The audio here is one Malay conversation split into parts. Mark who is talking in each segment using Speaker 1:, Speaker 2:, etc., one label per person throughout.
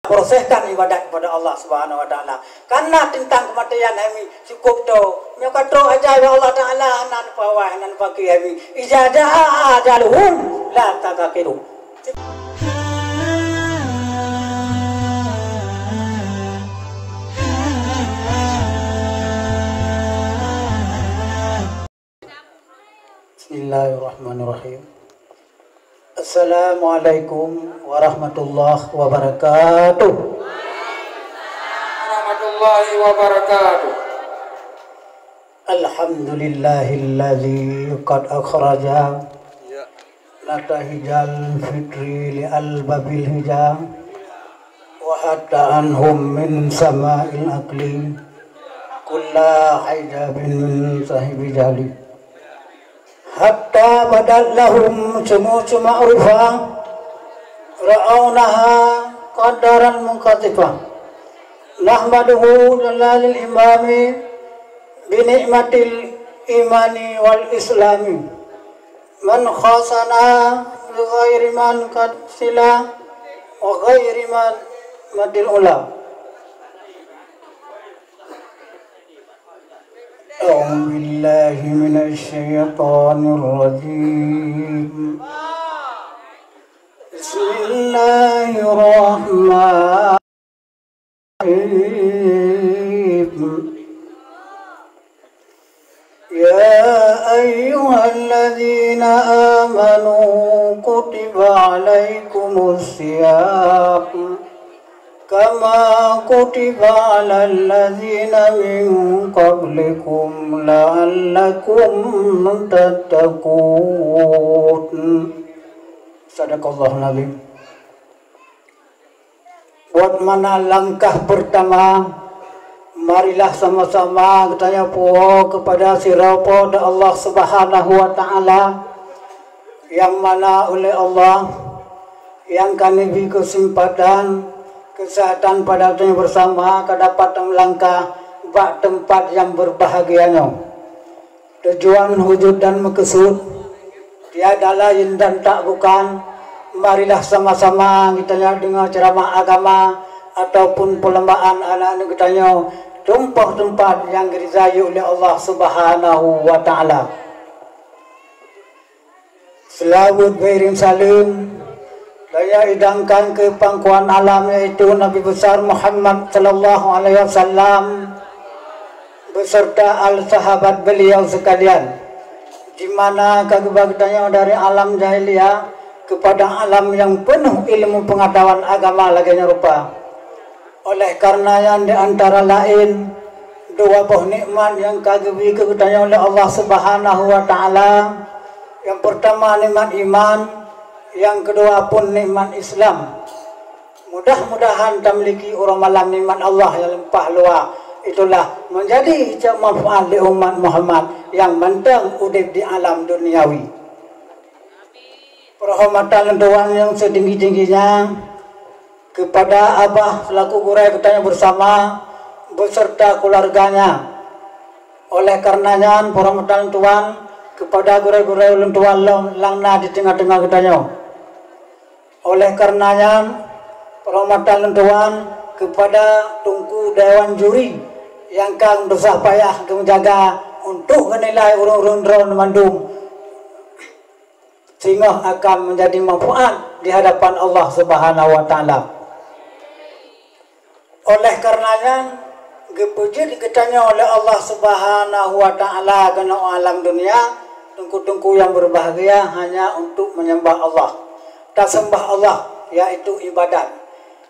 Speaker 1: proseskan ibadat kepada Allah Subhanahu wa taala. Karena tentang kematian kami cukup tu. Nyo kata ajar Allah taala nan pawah nan pakai kami. Ijadah ajalun la tatakiru. Bismillahirrahmanirrahim. Assalamualaikum warahmatullahi wabarakatuh.
Speaker 2: Warahmatullahi wabarakatuh.
Speaker 1: Alhamdulillahilladzi qad akhraja natahijal fitri li albabil hijab wa hatta anhum min sama'il aqli kulla hijabin min sahibi jali hatta badal lahum sumu'u ma'rifah ra'aunaha qadaran munqatifah nahmaduhu lalil imami binikmatil imani wal islami man khasana bi ghairi man qad sila wa ghairi man madil ula. أعوذ بالله من الشيطان الرجيم بسم الله الرحمن الرحيم يا أيها الذين آمنوا كتب عليكم الصيام كما كتب على الذين من قبلكم لعلكم تتقون. Sadaqallahul Azim. Buat mana langkah pertama, marilah sama-sama kita puo kepada sirapa Allah Subhanahu wa taala yang mana oleh Allah yang kami beri kesempatan kesehatan pada waktunya bersama kedapat melangkah bak tempat yang berbahagianya. Tujuan wujud dan maksud tiada lain dan tak bukan, marilah sama-sama kita dengar ceramah agama ataupun perlombaan anak-anak kita tumpah tempat yang diridai oleh Allah Subhanahu wa taala. Selawat beriring salim saya idamkan ke pangkuan alam, yaitu Nabi besar Muhammad sallallahu alaihi wasallam beserta al-sahabat beliau sekalian, di mana kebagiannya dari alam jahiliyah kepada alam yang penuh ilmu pengetahuan agama laginya rupa. Oleh karena yang di antara lain dua buah nikmat yang kagumi kepadanya oleh Allah Subhanahu wa taala. Yang pertama nikmat iman, yang kedua pun nikmat Islam. Mudah-mudahan tamliki orang malam nikmat Allah yang limpah luas. Itulah menjadi manfaat li umat Muhammad yang mentang udip di alam duniawi. Perhormatan Tuhan yang setinggi-tingginya kepada Abah selaku gurai katanya bersama beserta keluarganya. Oleh karenanya perhormatan Tuhan kepada gurai-gurai ulun Tuhan langna di tengah-tengah katanya. Oleh karenanya perhormatan Tuhan kepada tungku Dewan Juri yang kang berusaha payah menjaga untuk menilai urun-urun drone mandum sehingga akan menjadi manfaat di hadapan Allah Subhanahu wa taala. Oleh karenanya dipuji diketanya oleh Allah Subhanahu wa taala kena alam dunia tungku-tungku yang berbahagia hanya untuk menyembah Allah. Tak sembah Allah, yaitu ibadat.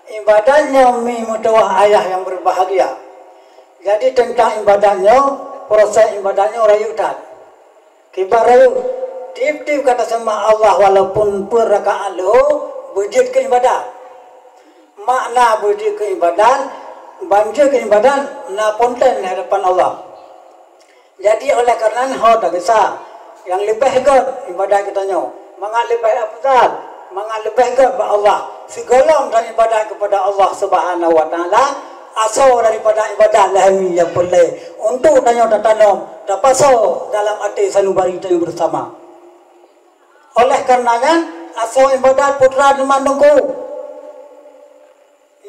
Speaker 1: Ibadatnya mi mutuah ayah yang berbahagia. Jadi tentang ibadatnya, proses ibadatnya rayutan. Kibar rayu, tip-tip kata sembah Allah walaupun per rakaat lo wujud ke ibadat. Makna wujud ke ibadat, banjir ke ibadat, na ponten di hadapan Allah. Jadi oleh kerana hal tak kisah, yang lebih hebat ibadat kitanya, mangat lebih afdal. Mengalibah kepada Allah segala dan ibadah kepada Allah Subhanahu wa taala asal daripada ibadah lahir yang boleh untuk tanya tanam terpasau dalam hati sanubari yang bersama. Oleh karenanya asal ibadah putra di mandungku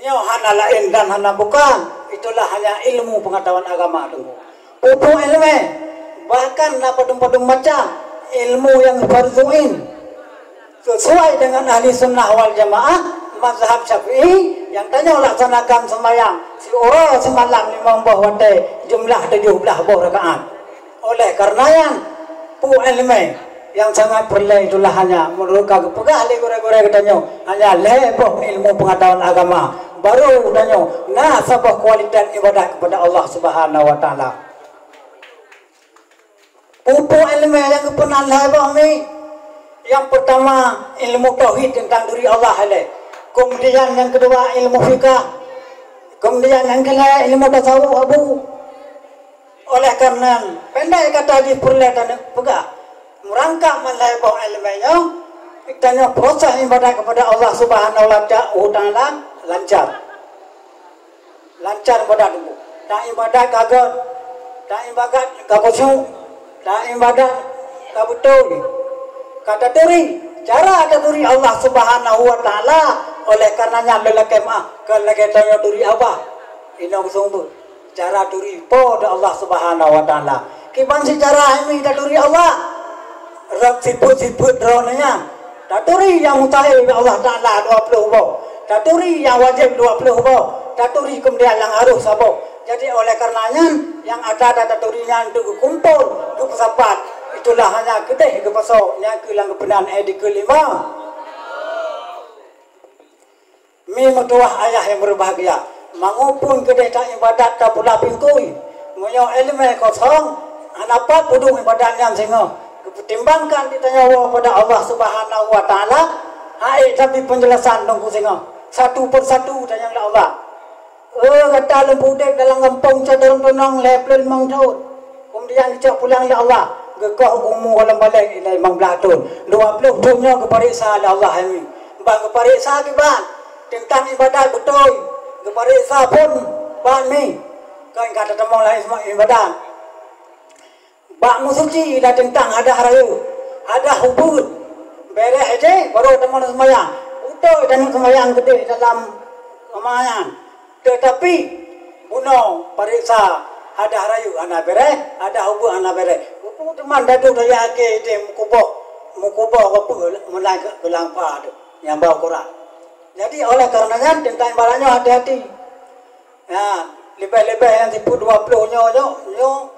Speaker 1: Nyo hana lain dan hana bukan. Itulah hanya ilmu pengetahuan agama tunggu. Pupu ilmu bahkan padung-padung macam ilmu yang fardhuin sesuai dengan ahli sunnah wal jamaah mazhab syafi'i yang tanya laksanakan sembahyang si orang semalam 5 buah wadai jumlah 17 buah rakaat. Oleh karena yang pu ilmu yang sangat perlu itulah hanya menurut kagak pegah le gore-gore katanya hanya leboh ilmu pengetahuan agama baru katanya nah sabah kualitas ibadah kepada Allah Subhanahu wa taala. Pupu ilmu yang pernah leboh ni yang pertama ilmu tauhid tentang diri Allah le. Kemudian yang kedua ilmu fikih. Kemudian yang ketiga ilmu tasawuf abu. Oleh karena pendek kata di perlatan pegah merangkak melebah ilmunya kitanya proses ibadah kepada Allah Subhanahu wa taala lancar ibadah dulu tak ibadah kagak khusyuk tak ibadah kabutul kata duri cara ada duri Allah Subhanahu wa taala. Oleh karenanya lelaki kelagi tanya duri apa ini sumber cara duri pada Allah Subhanahu wa taala kiban secara ini duri Allah rab siput-siput dronanya taturi yang mustahil Allah Ta'ala 20 boh taturi yang wajib 20 boh taturi kemudian yang harus boh. Jadi oleh karenanya yang ada taturinya untuk kumpul ke pesapat itulah hanya kedai ke pasok yang kelang kebenaran ayat kelima mi metuah ayah yang berbahagia mengupun kedai tak ibadat tak pula pingkui menyo ilmu kosong anapat pudung ibadat yang singo pertimbangkan ditanya kepada Allah Subhanahu wa taala hai tapi penjelasan nunggu singa satu persatu tanya Allah kata lembu dek dalam kampung cadar tenang level mang tahun kemudian dicak pulang ya Allah gekah umur dalam balik ilai mang belatun 20 dunia kepariksa Allah ini bang kepariksa kiban tentang ibadah betul kepariksa pun ban ni kan kata temong lain semua ibadah bak musuci dah tentang ada harayu ada hubud beres aja baru teman semayang utuh dan semayang gede dalam semayang tetapi bunuh periksa ada harayu anak beres ada hubud anak beres hubud teman dadu daya ke itu mukuboh apa mulai gelang pa yang bawa Quran. Jadi oleh karenanya tentang ibadahnya hati-hati ya lebih-lebih yang siput 20 nyo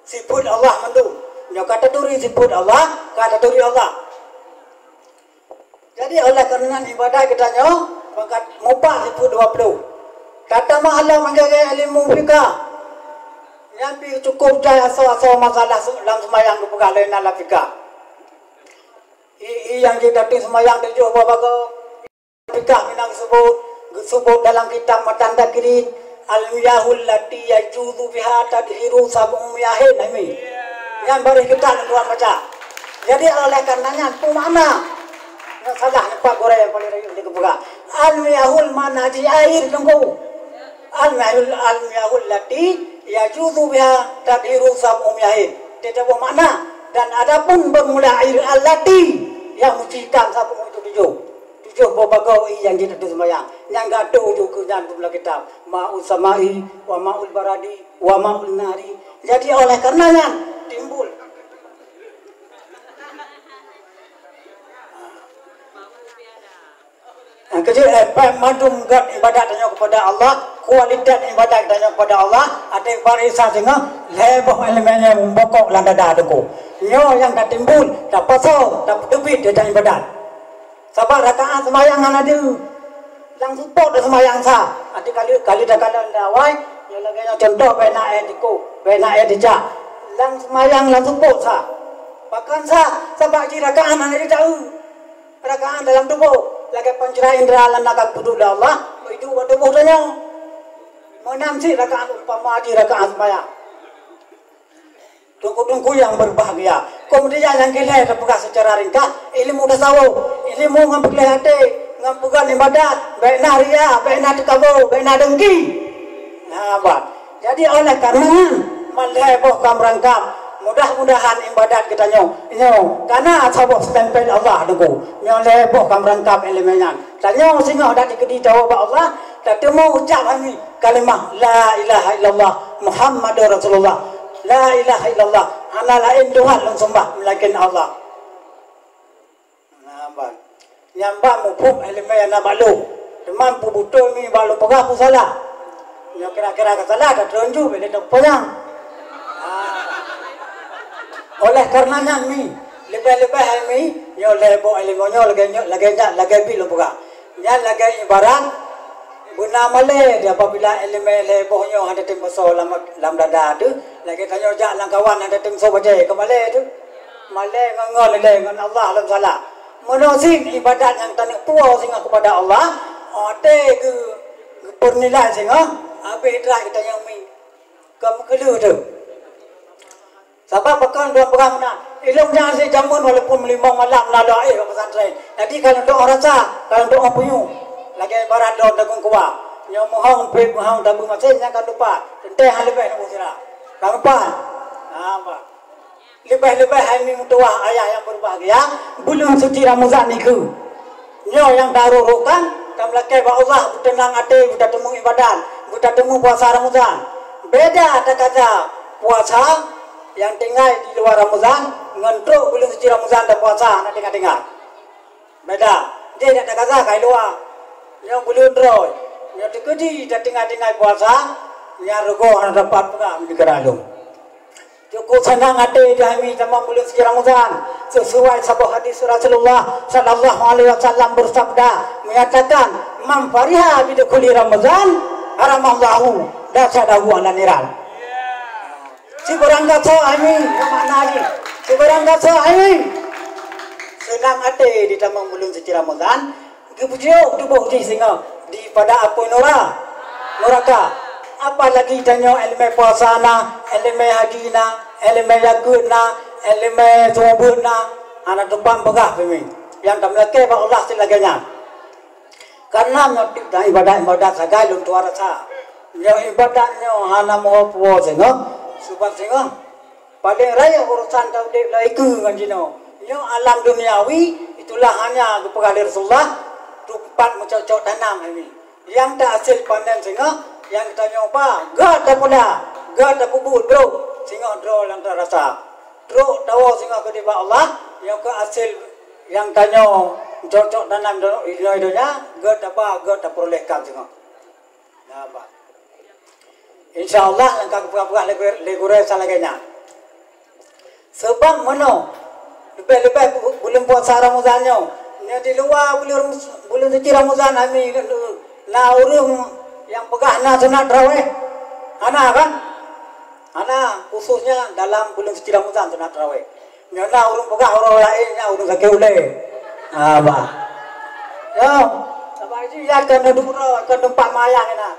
Speaker 1: siput Allah mandu nyo kata duri siput Allah kata duri Allah. Jadi oleh kerana ibadah kita nyo maka mubah siput 20 kata mahalah menggagai ilmu fikah yang cukup jaya asal masalah dalam semayang kepegalai nala fikah yang kita di semayang di Jawa baga fikah minang sebut dalam kitab matanda kiri al-miyahul lati yajudu biha tadhiru sab'um miyahin ini yang baru kita tuan baca. Jadi oleh karenanya itu mana salah Pak Gore yang paling rayu di kebuka al-miyahul mana di air tunggu al-miyahul lati yajudu biha tadhiru sab'um miyahin tidak bermakna dan adapun bermula air al-lati yang mencucikan sab'um itu tujuh babagau yang kita sembahyang yang gaduh juga dalam kitab ma'ul samai wa ma'ul baradi wa ma'ul nari. Jadi oleh karenanya timbul kecil madum gat ibadat tanya kepada Allah kualitas ibadat tanya kepada Allah ada barisan sehingga lebih elemennya membokok landada deku nyo yang dah timbul dah pasal dah debit dia ibadat sabar rakaat semayang ada langsung pot semayang sah nanti kali dah kalian dawai yang lagi contoh bena etiku bena etija langsung semayang langsung pot sah bahkan sah sabak ji rakaat nanti tahu rakaat dalam tubuh lagi pencera indra landakan kudu Allah itu waktu tubuhnya menamsi rakaat umpama ji rakaat semayang tunggu-tunggu yang berbahagia. Kemudian yang kita terbuka secara ringkas ilmu tasawuf, ilmu ngambil hati, ngampukan ibadat, baik naria, baik natikabu, baik nadengki. Nah, apa? Jadi oleh karenanya meleboh kamrangkam, mudah-mudahan ibadat kita nyo, karena sabuk stempel Allah nunggu, meleboh kamrangkam elemennya. Tanya singa dak dikedi tahu ba Allah, tak temu ucap kami kalimah la ilaha illallah Muhammadur Rasulullah. La ilaha illallah, ana lain Tuhan yang sembah melainkan Allah. Nampak. Nyambak mupuk ilmu yang nak balu. Teman pu betul ni balu pegah pu salah. Yang kira-kira ke salah dah teronju bila dak payang. Oleh karenanya ni lebih-lebih ni nyo lebo ilmu nyo lagi bi lu pegah. Nya lagi ibarat guna male dia apabila ilmu lebo nyo ada tim besar lam dada tu lagi tanya jak lang kawan ada tim so baje ke male tu. Male ngon le ngon Allah lam salah. Menusik ibadat yang tanik puas singa kepada Allah, ate ke pernilai singa, abe trai kita yang mi, kamu kelu tu. Sebab bahkan dua pegang mana, ilmu jangan si jamun walaupun melimau malam lalu air pesantren. Jadi kalau doa rasa, kalau doa puyu, lagi barat doa dagung kuah, yang mohon pek mohon dagung macam yang kan lupa, tentang hal lebih nak usira, kamu apa? Apa? Lebih-lebih hari tua ayah yang berbahagia bulan suci Ramadan niku nyo yang darurukan kam lakai ba Allah tenang hati buta temu ibadat buta temu puasa Ramadan beda kata puasa yang tinggal di luar Ramadan ngantuk bulan suci Ramadan dan puasa nak dengar beda dia tak kata kai luar yang bulan roy yang dikedi dah tinggal puasa yang rego dapat pengam di keralung. Cukup senang hati kami sama bulan suci Ramadan sesuai sabda hadis Rasulullah sallallahu alaihi wasallam bersabda menyatakan man fariha bi dukhuli Ramadan haramallahu dasadahu ala niran. Si barang kata ini mana ni? Si barang kata ini senang hati di dalam bulan suci Ramadan kebujuk tubuh di singa di pada apa neraka. Apalagi tanya ilmu puasa na, ilmu haji na, ilmu yakut na, ilmu subuh na, anak tumpang pegah pemi. Yang tak melaki pak Allah silaganya. Karena nyotik dah ibadat sagai lum tuara sa. Nyo ibadatnya hana mau puasa singo, sebab singo. Paling raya urusan tau dek laiku kan jino. Nyo alam duniawi itulah hanya kepada Rasulullah tempat mencocok tanam ini. Yang tak hasil panen singo. Yang kita nyoba, gak tak pula, gak tak bubut bro, singa draw yang terasa, draw tahu singa ketiba Allah, yang ke hasil yang tanya cocok tanam hidupnya, gak tak apa, gak tak perolehkan singa. Nah apa? InsyaAllah langkah buka legure salahnya. Sebab mana? Lebih bulan puasa Ramadannya, ni di luar bulan suci Ramadan kami, na urung yang pegah na sunat tarawih, ana kan, ana khususnya dalam bulan suci Ramadan sunat tarawih. Nyana urung pegah orang lainnya urung sakit ulai, apa? Yo, sampai itu ya kena dulu ke tempat maya ni nak.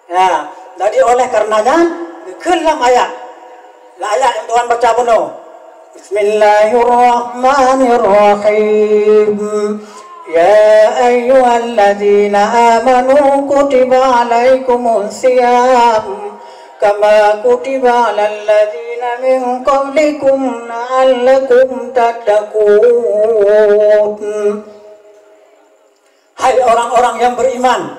Speaker 1: Ya, jadi oleh karenanya kelam ayat, ayat yang Tuhan baca penuh. Bismillahirrahmanirrahim. يا أيها الذين آمنوا كتب عليكم الصيام كما كتب على الذين من قبلكم لعلكم تتقون. Hai orang-orang yang beriman,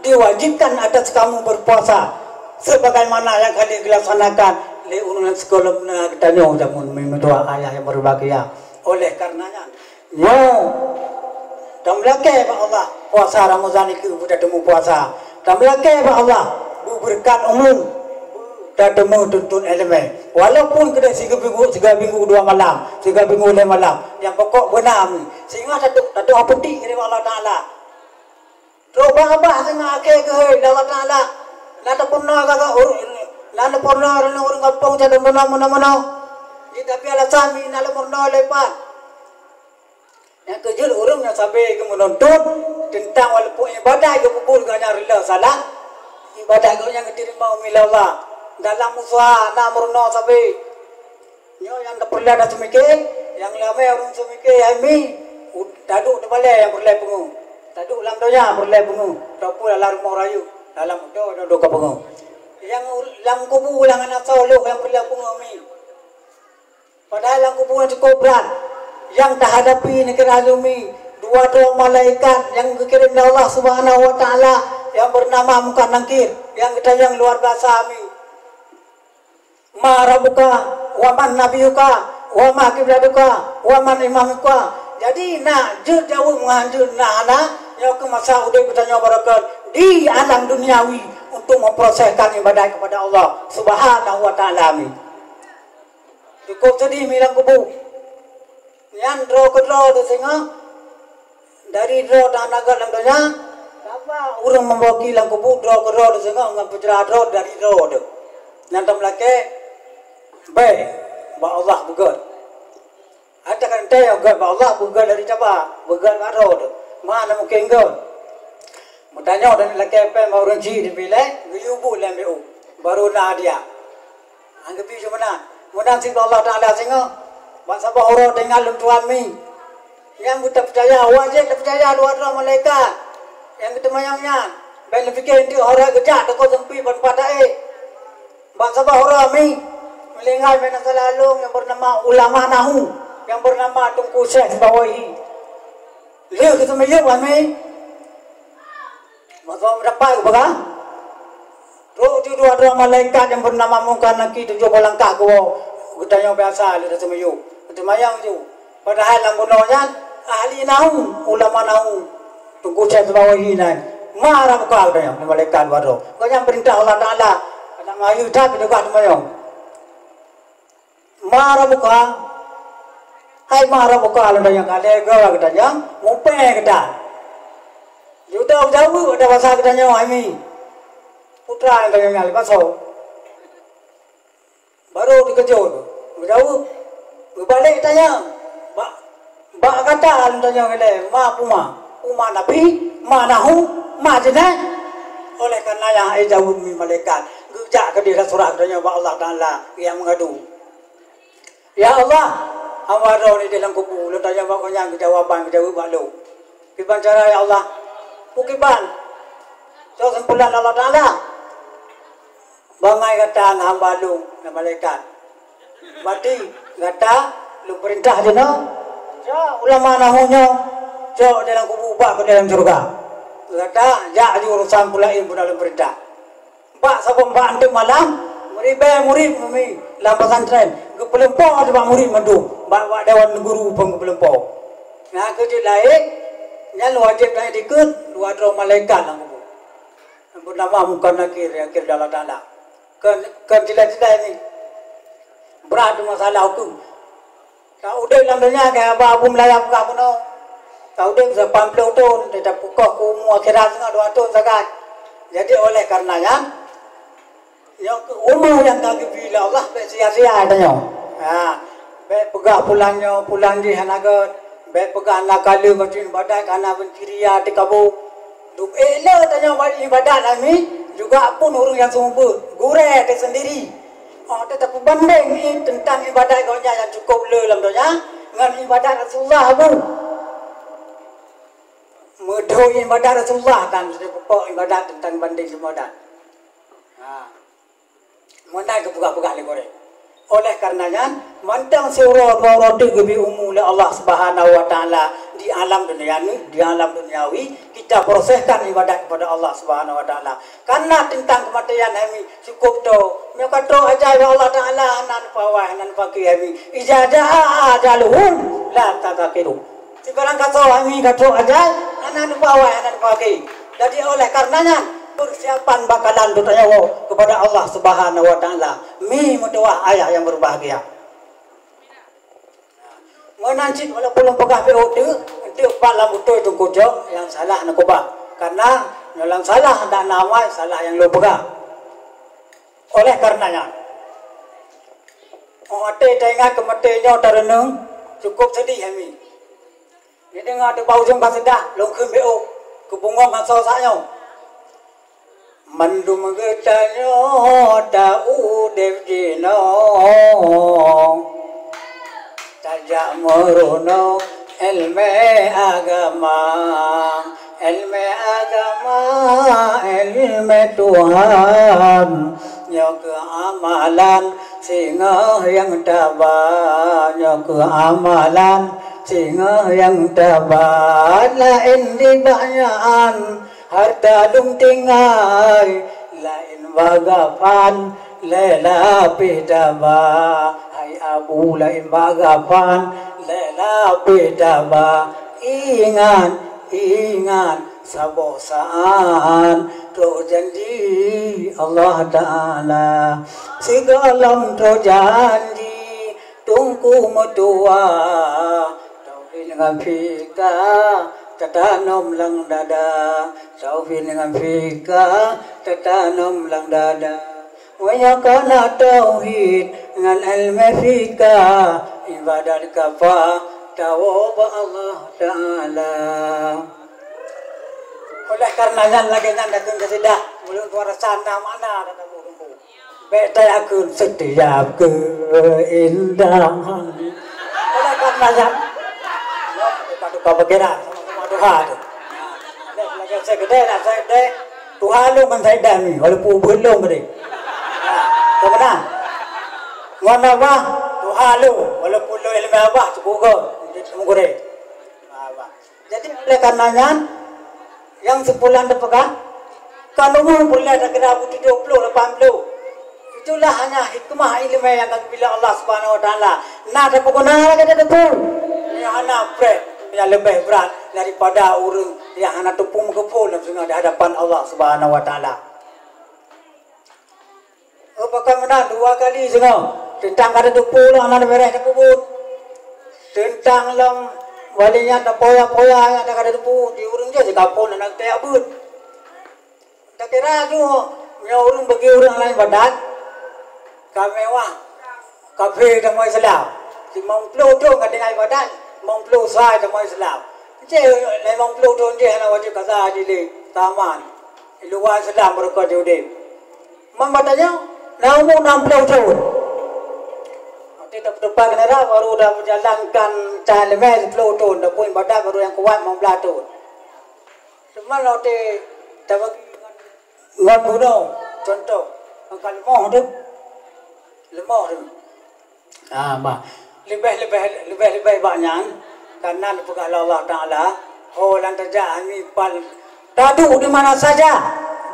Speaker 1: diwajibkan atas kamu berpuasa sebagaimana yang kalian laksanakan li urunan sekolah kita nyo jamun memdoa ayah yang berbahagia. Oleh karenanya dan melaki pak Allah puasa Ramadan itu sudah temu puasa. Dan melaki pak Allah berkat umum dan temu tuntun elemen. Walaupun kita 3 minggu 2 malam, 3 minggu 5 malam, yang pokok benar ni. Sehingga satu apa petik dari Allah Taala. Coba apa sehingga akhir ke Allah Taala. Lada purna kakak lada purna orang kampung jadi mana. Jika piala sami lada purna lepas. Yang kejul urungnya sampai ke menuntut tentang walaupun ibadah ke pukul ganya rela salah ibadah ke yang diterima umil Allah dalam usaha nak murna sampai nyo yang tak perlu ada semikir yang lama orang semikir ami taduk tu balik yang perlu pengu taduk lam donya perlu pengu tapu dalam rumah rayu dalam do ke pengu yang lam kubu lang anak solok yang perlu pengu ami padahal lam kubu cukup berat yang tak hadapi negara Azumi dua malaikat yang dikirim oleh Allah Subhanahu wa taala yang bernama Munkar Nakir yang kita yang luar biasa amin. Ma rabbuka wa man nabiyuka wa ma qiblatuka wa man imamuka. Jadi nak je jauh menghanjur nak ana yang ke masa udah kita barakat di alam duniawi untuk memproseskan ibadah kepada Allah Subhanahu wa taala amin. Cukup sedih milang kubu. Yang draw ke draw tu sehingga dari draw dan agak lamanya apa orang membawa kilang kubu draw ke draw tu sehingga dengan penjara draw dari draw tu. Nanti melake baik ba Allah bukan. Ada kan dia bukan ba Allah bukan dari siapa? Bukan draw tu. Mana mungkin kau? Bertanya dan laki apa mau renci di bilik, guyubu lembu baru nak dia. Anggap itu mana? Mudah sih Allah Taala sehingga bangsa bahoro dengan lentuan mi. Yang kita percaya wajib kita percaya luar malaikat. Yang kita mayangnya, ben fikir itu orang gejat kau sempi pada bangsa bahoro mi melingai ben selalu yang bernama ulama nahu, yang bernama Tunku Syekh Bawahi. Lihat kita mayang kami. Masa berapa baga? Roh itu dua malaikat yang bernama Munkar Nakir 7 langkah kau. Kita yang biasa lihat semayu. Kita mayang tu. Padahal yang gunanya ahli nahu, ulama nahu. Tunggu saya Bawahi nan. Marah kau dah yang malaikat baru. Kau yang perintah Allah Taala. Ada mayu tak dekat mayang. Marah buka. Hai marah buka ada yang kale kau kita yang mupe kita. Jauh jauh ada bahasa kita nyawa ini. Putra yang kaya ngali pasau. Baru dikejut. Jauh. Berbalik tanya. Bak kata tanya kele. Ma puma. Puma nabi. Ma nahu. Ma jenah. Oleh karena yang jauh mi malaikat. Gejak ke dia surah tanya ba Allah Taala yang mengadu. Ya Allah. Hamba roh ni dalam kubu. Lu tanya ba konyang jawaban jauh ba lu. Kiban cara ya Allah. Bukiban. So sempulan Allah Taala. Bangai kata hamba lu na malaikat. Berarti kata lu perintah je no. Ja ulama nahunya. Ja dalam kubur ke dalam surga. Kata ja urusan pula ilmu dalam perintah. Pak sabun pak antum malam murid kami dalam pesantren. Kepelempau ada murid mandu. Bawa dewan guru pengepelempau. Nah kerja lain yang wajib dan ikut dua malaikat lah kubu. Yang bernama Munkar Nakir yang kira Allah Taala. Kan cila-cila ini berat masalah hukum. Kau udah lamanya kayak apa melayak kau no. Kau udah bisa 80 tahun tidak pukul kumu akhirat setengah 2 tahun sakat. Jadi oleh karenanya yang umur yang tak bila Allah sia-sia adanya. Pegah pulang di hanagat. Baik pegang anak kala macam badan karena benciria di kabu. Duk elok tanya balik ibadat kami juga pun orang yang sumber gureh ke sendiri. Tetapi banding tentang ibadat kau yang cukup le dalam doanya dengan ibadat Rasulullah pun. Mudah ibadat Rasulullah dan sepuluh ibadat tentang banding ibadat. Mana kebuka-buka le goreng. Oleh karenanya mantang surah roti gebi umum oleh Allah Subhanahu wa taala di alam dunia ini, di alam duniawi kita proseskan ibadat kepada Allah Subhanahu wa taala. Karena tentang kematian kami cukup tu. Mereka tu aja Allah taala nan pawah nan pakai kami. Ijazah ajaluhum la tatakiru. Sekarang kata kami kata aja nan pawah nan pakai. Jadi oleh karenanya persiapan bakalan bertanya kepada Allah Subhanahu wa taala. Mi mutuah ayah yang berbahagia. Menancit walaupun pegah PO itu pala mutu itu kujo yang salah nak ubah. Karena yang salah dan nama salah yang lo pegah. Oleh karenanya ate tengah kematenya tarenung cukup sedih kami. Dia dengar tu bau jeng basedah long keun PO kebungong asal saknya. Mandum getanyo tau devjino tajak merono ilmu agama ilmu Tuhan nyo keamalan singa yang tabah nyo keamalan singa yang dapat lain di banyakan harta lung tinggai lain bagapan lela pedaba hai abu lain bagapan lela pedaba ingat sabosaan tu janji Allah Ta'ala segala tu janji tungku mutua tauhid dengan fika tatanam lang dada tauhid dengan fika tatanam lang dada wayakana tauhid dengan ilmu fika ibadat kafa tawab Allah Ta'ala. Oleh karenanya lagi nanda kun kesidah mulut suara sana mana kata burungku beta akun setiap keindahan oleh karenanya duka bergerak sama Tuhan lagi saya gede lah saya gede Tuhan lu man saya dah ni walaupun belum gede kemana mana apa Tuhan lu walaupun lu ilmu apa cukup ke gede jadi oleh karenanya yang sebulan terpegang kalau mau boleh ada kena 70 80 itulah hanya hikmah ilmu yang akan bila Allah Subhanahu Wa Taala nah ada penggunaan lagi ada tu yang anak berat yang lebih berat daripada orang yang anak tepung kepul di hadapan Allah Subhanahu Wa Taala bagaimana dua kali semua tentang ada tepung anak beres kubur tentang lam walinya ada poya-poya yang ada kada depu di urang je kapon nak teh abut. Tak kira tu nya urang bagi urang lain badan. Kamewah. Kafe dah mai selap. Si mong plo tu kan dengan badan, mong plo sai dah mai selap. Je lai mong plo tu je hana wajib kasa di le taman. Luar sedang mereka jodip. Mang badannya na umur 60 tahun. Tidak berdepan kenara baru dah menjalankan cahaya lemah 10 tahun dah pun badan baru yang kuat 15 tahun. Cuma lo te dah bagi ngan bunuh contoh angkat lemah tu. Lebih banyak karena dipegang Allah Taala. Oh lantaja ini pal dadu di mana saja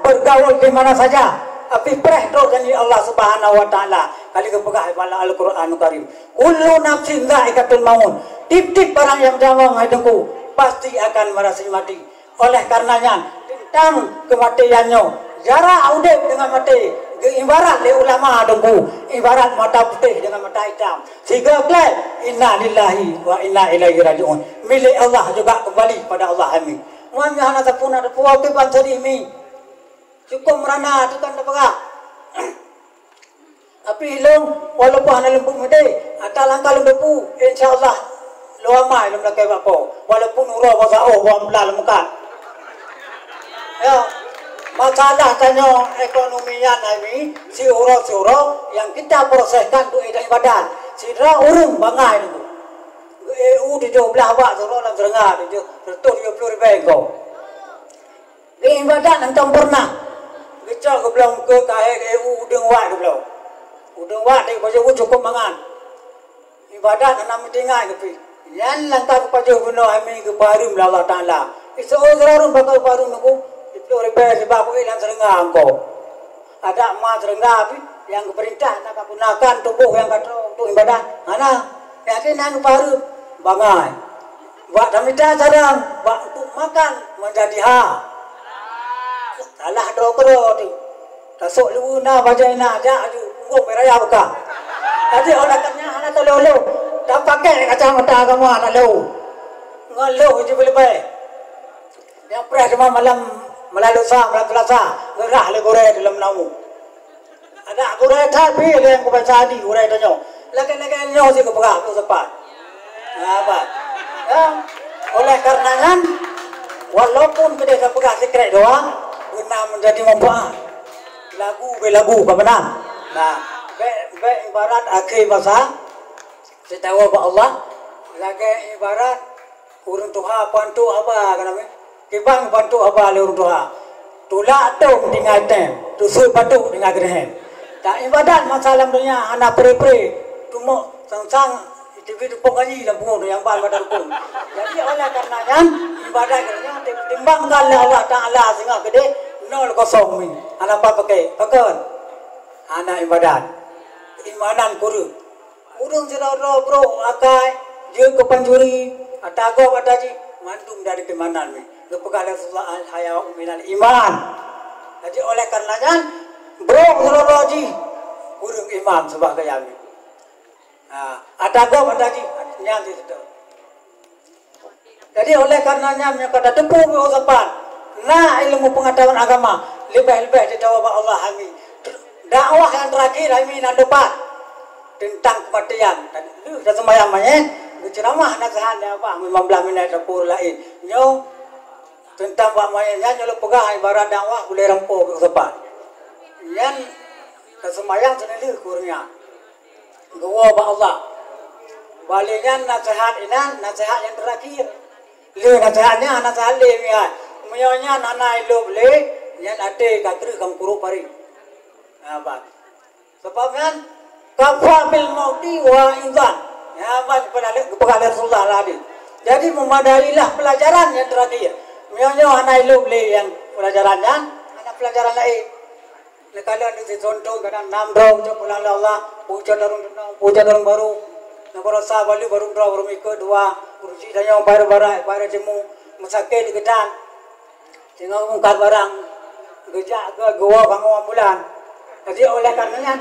Speaker 1: bergaul di mana saja. Api pereh doanya Allah Subhanahu Wa Taala kali kepegang pada Al-Quranul Karim. Kullu nafsin dha'iqatul maut. Tip-tip barang yang jawab hidupku pasti akan merasa mati. Oleh karenanya tentang kematiannya jarak audit dengan mati ibarat le ulama dengku ibarat mata putih dengan mata hitam. Sehingga kelak inna lillahi wa inna ilaihi rajiun. Milik Allah juga kembali pada Allah kami. Muam hana tapuna ada puau ke pancari mi. Cukup merana tu kan apa? Api hilung walaupun hana lembut mede, atau langkah lembu, insyaallah luamai lem lakai bapo. Walaupun urah bahasa wam belal muka. Ya, masalah tanya ekonominya ini si urah yang kita proseskan tu ibadat. Si ra urung bangai tu. EU di belah awak surau dalam serengah tu betul 30 ribu kau. Di ibadat nang pernah Kecak ke belum ke kahir EU udeng wat ke belum. Udeng wat dia baca cukup mangan. Ibadat anak mendengar ke pi. Yan langkah kepada guna kami ke baru Allah Taala. Seorang bakal baru nunggu 10 ribu sebab aku ilang serengah engkau. Ada emas serengah pi yang keperintah nak gunakan tubuh yang kata untuk ibadat. Mana? Yang nang baru bangai. Buat damita sarang, buat untuk makan menjadi Alah dokro tu. Tasuk lu na bajai na ja ju ngop raya buka. Tadi orang katanya anak telolo. Dah pakai kacamata kamu anak lu. Ngalo je boleh baik. Yang pernah cuma malam melalui malam Selasa gerah le gore dalam namu. Ada gore tapi yang ku baca di gore tu nyo. Lagi nyo si ku pegang tu sepat. Apa? Ya. Oleh karenanya walaupun kita pegang sekret doang guna menjadi manfaat lagu kebenar. Nah, ibarat akhir masa setahu Allah lagi ibarat urang tuha pantu apa kan namanya kibang pantu apa le urang tuha tulak tu dengan tem tusul patu dengan gerehen tak ibadat masalah dunia anak pre-pre cuma sang TV tu pengaji dan pungun yang badan pun. Jadi oleh karenanya ibadah kerana timbangkan Allah Taala sehingga gede 0 ni. Anak apa pakai? Pakai. Anak ibadat. Imanan kuru. Urung saudara bro akai dia ke panjuri atago ataji mantung dari keimanan ni. Kepekala Rasulullah al-haya minal iman. Jadi oleh karenanya bro saudara ji urung iman sebab kaya ni. Atago ataji nyang itu. Jadi oleh karenanya yang kata tepu usapan. Nah ilmu pengetahuan agama lebih-lebih dijawab Allah kami. Dakwah yang terakhir kami nan depan tentang kematian dan lu dah sembahyang main ceramah nasihat apa 15 minit dapur lain nyo tentang pak mainnya nyo pegang ibarat dakwah boleh rempuh ke depan yan sembahyang sendiri kurnya gua ba Allah baliknya nasihat ini nasihat yang terakhir lu nasihatnya nasihat le ya menyonya nanai lu boleh yan ade katru kam kuru pari apa sebabnya kafa bil mauti wa idzan. Ya, kepada Rasulullah tadi. Jadi memadailah pelajaran yang terakhir. Misalnya anak lu beli yang pelajarannya, anak pelajaran lain. Kalau di contoh kadang namrong pulang Allah, puja darung baru. Negara sah balik baru ikut dua kursi tanya bayar jemu mesake di gedan. Tengok mungkat barang gejak ke gua bangun bulan. Jadi oleh karenanya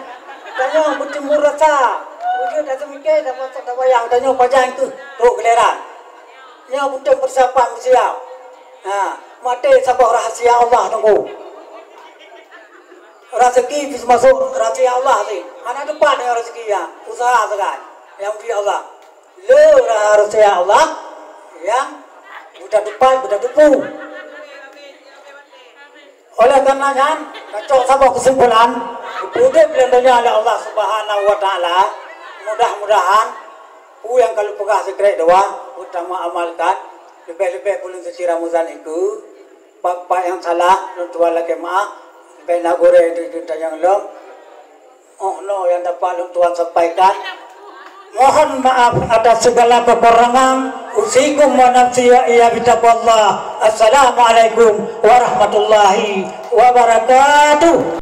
Speaker 1: tanya berjemur rasa wujud dah mikir dapat bayang tanya pajang tu rok geleran nya butuh persiapan siap mati sabah rahasia Allah tunggu rezeki bisa masuk rahasia Allah ni anak depan yang rezeki ya usaha sekali yang di Allah le rahasia Allah yang budak depan budak depan oleh karenanya kacau sabah kesimpulan Udah belendanya oleh Allah Subhanahu Wa Taala. Mudah-mudahan yang kalau pegah sekret doa utama amalkan lebih-lebih pulun secira muzan itu bapak yang salah tua lagi maaf bena gore di yang lom no yang dapat Tuhan sampaikan mohon maaf atas segala kekurangan usikum wa nafsi ya bitaqwallah. Assalamualaikum warahmatullahi wabarakatuh.